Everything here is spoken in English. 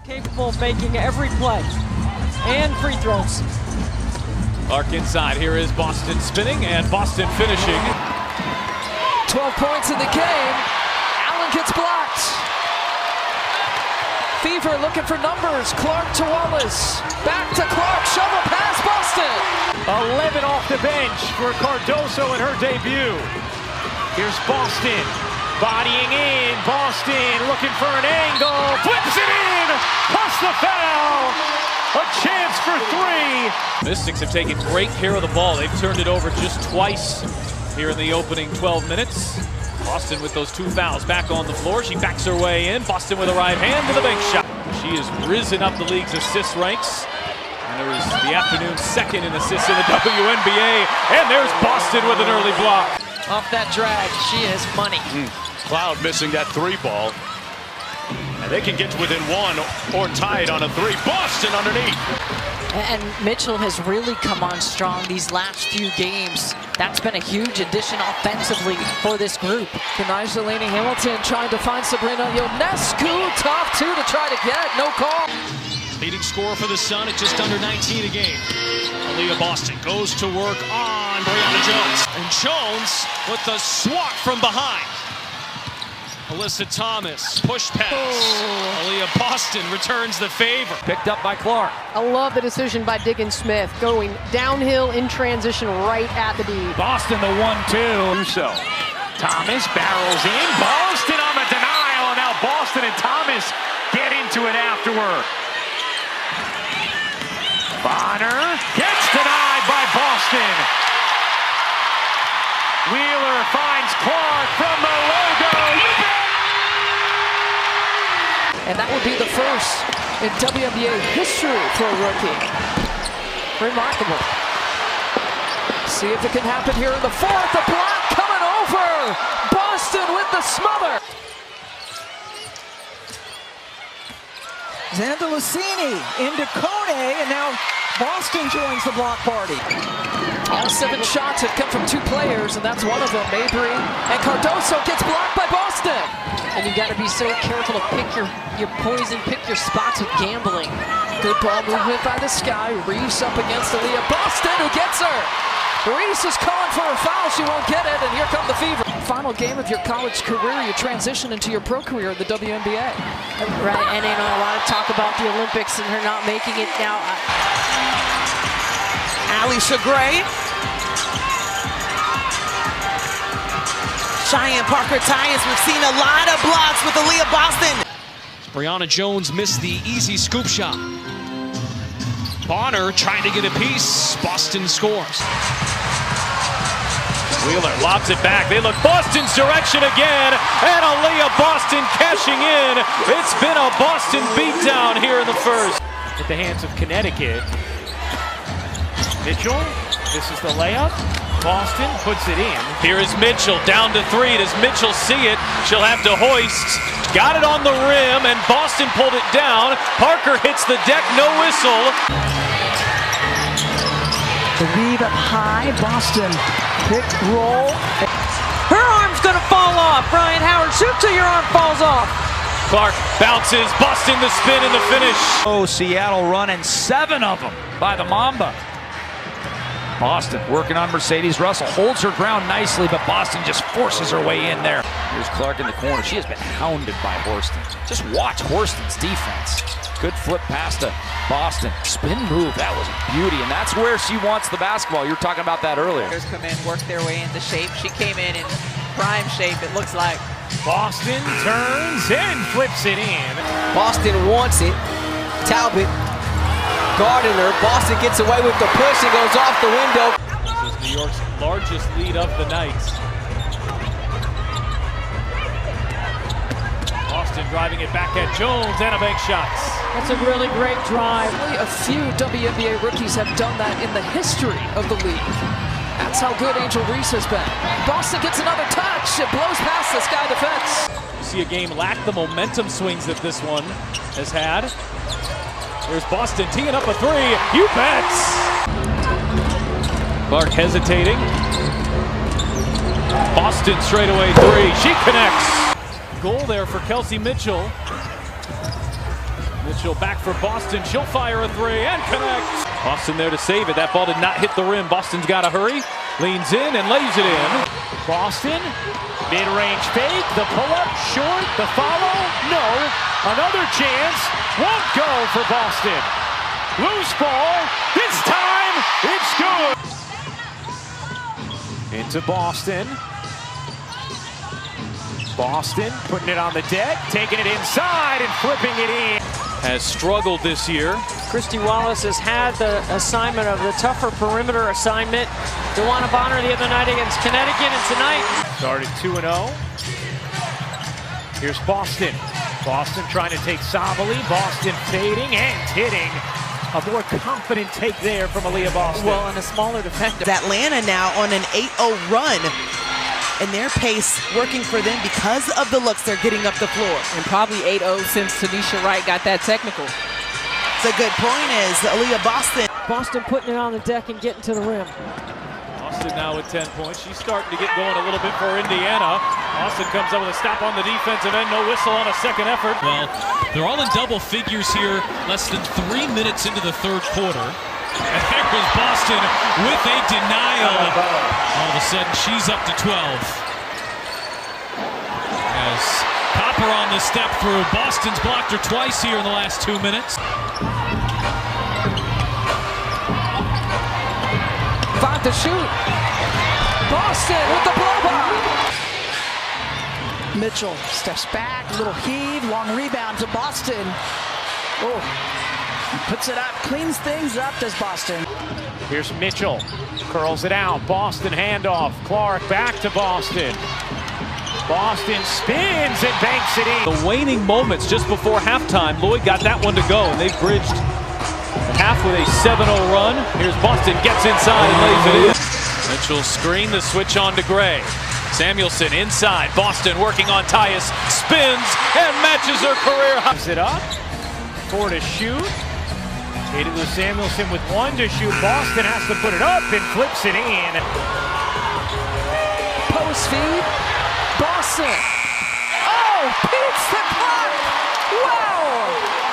Capable of making every play and free throws. Clark inside. Here is Boston spinning and Boston finishing. 12 points in the game. Allen gets blocked. Fever looking for numbers. Clark to Wallace. Back to Clark. Shovel pass Boston. 11 off the bench for Cardoso in her debut. Here's Boston. Bodying in. Boston looking for an angle. Flips it in. Plus the foul. A chance for three. Mystics have taken great care of the ball. They've turned it over just twice here in the opening 12 minutes. Boston with those 2 fouls back on the floor. She backs her way in. Boston with a right hand to the bank shot. She has risen up the league's assist ranks. And there's the afternoon second in assists in the WNBA. And there's Boston with an early block. Off that drag, she is money. Cloud missing that 3 ball. And they can get to within 1 or tied on a 3. Boston underneath. And Mitchell has really come on strong these last few games. That's been a huge addition offensively for this group. Denies Delaney Hamilton trying to find Sabrina Ionescu. Top 2 to try to get. No call. Leading scorer for the Sun at just under 19 a game. Aliyah Boston goes to work on Brianna Jones. And Jones with the swat from behind. Alyssa Thomas, push pass. Aliyah Boston returns the favor. Picked up by Clark. I love the decision by Diggins Smith, going downhill in transition right at the D. Boston the 1-2. Russo. Thomas barrels in. Boston on the denial. And now Boston and Thomas get into it afterward. Bonner gets denied by Boston. Wheeler finds Clark from the logo. And that would be the first in WNBA history for a rookie. Remarkable. See if it can happen here in the 4th. The block coming over. Boston with the smother. Xander Lucini into Kone, and now Boston joins the block party. All 7 shots have come from 2 players, and that's one of them, Mabry. And Cardoso gets blocked by Boston. And you got to be so careful to pick your poison, pick your spots with gambling. Good ball movement by the Sky. Reese up against Aliyah Boston, who gets her. Reese is calling for a foul. She won't get it, and here come the Fever. Final game of your college career, you transition into your pro career in the WNBA. Right, and you know, a lot of talk about the Olympics and her not making it now. Alicia Gray. Cheyenne Parker Tyus. We've seen a lot of blocks with Aliyah Boston. Brianna Jones missed the easy scoop shot. Bonner trying to get a piece. Boston scores. Wheeler lobs it back. They look Boston's direction again. And Aliyah Boston cashing in. It's been a Boston beatdown here in the first. At the hands of Connecticut. Mitchell, this is the layup. Boston puts it in. Here is Mitchell down to 3. Does Mitchell see it? She'll have to hoist. Got it on the rim, and Boston pulled it down. Parker hits the deck, no whistle. The weave up high. Boston pick, roll. Her arm's gonna fall off. Brian Howard shoots till your arm falls off. Clark bounces. Boston the spin and the finish. Oh, Seattle running 7 of them by the Mamba. Boston working on Mercedes Russell, holds her ground nicely, but Boston just forces her way in there. Here's Clark in the corner. She has been hounded by Horston. Just watch Horston's defense. Good flip pass to Boston. Spin move, that was a beauty, and that's where she wants the basketball. You were talking about that earlier. Come in, work their way into shape. She came in prime shape, it looks like. Boston turns and flips it in. Boston wants it. Talbot guarding her. Boston gets away with the push and goes off the window. This is New York's largest lead of the night. Boston driving it back at Jones and a bank shots. That's a really great drive. Only a few WNBA rookies have done that in the history of the league. That's how good Angel Reese has been. Boston gets another touch. It blows past the Sky defense. You see a game lack the momentum swings that this one has had. Here's Boston teeing up a 3. You bet! Clark hesitating. Boston straightaway 3. She connects. Goal there for Kelsey Mitchell. Mitchell back for Boston. She'll fire a three and connects. Boston there to save it. That ball did not hit the rim. Boston's got to hurry. Leans in and lays it in. Boston, mid-range fake, the pull-up, short, the follow, no. Another chance, won't go for Boston. Loose ball, this time it's good. Into Boston. Boston putting it on the deck, taking it inside and flipping it in. Has struggled this year. Christy Wallace has had the assignment of the tougher perimeter assignment. DeWanna Bonner the other night against Connecticut, and tonight Started 2-0. Here's Boston. Boston trying to take Sabali. Boston fading and hitting. A more confident take there from Aliyah Boston. well, and a smaller defender. Atlanta now on an 8-0 run. And their pace working for them because of the looks they're getting up the floor. And probably 8-0 since Tanisha Wright got that technical. The good point is Aliyah Boston. Boston putting it on the deck and getting to the rim. Boston now with 10 points. She's starting to get going a little bit for Indiana. Boston comes up with a stop on the defensive end. No whistle on a second effort. Well, they're all in double figures here, less than 3 minutes into the third quarter. And there was Boston with a denial. All of a sudden, she's up to 12. As Copper on the step through. Boston's blocked her twice here in the last 2 minutes. About to shoot. Boston with the blow by. Mitchell steps back, little heave, long rebound to Boston. Oh, puts it up, cleans things up, does Boston. Here's Mitchell, curls it out. Boston handoff. Clark back to Boston. Boston spins and banks it in. The waning moments just before halftime. Lloyd got that one to go, and they've bridged the half with a 7-0 run. Here's Boston, gets inside and lays it in. Mitchell screen, the switch on to Gray. Samuelson inside. Boston working on Tyus. Spins and matches her career high. Gives it up. 4 to shoot. Hit it with Samuelson with 1 to shoot. Boston has to put it up and flips it in. Post feed. Boston. Oh, beats the clock. Wow.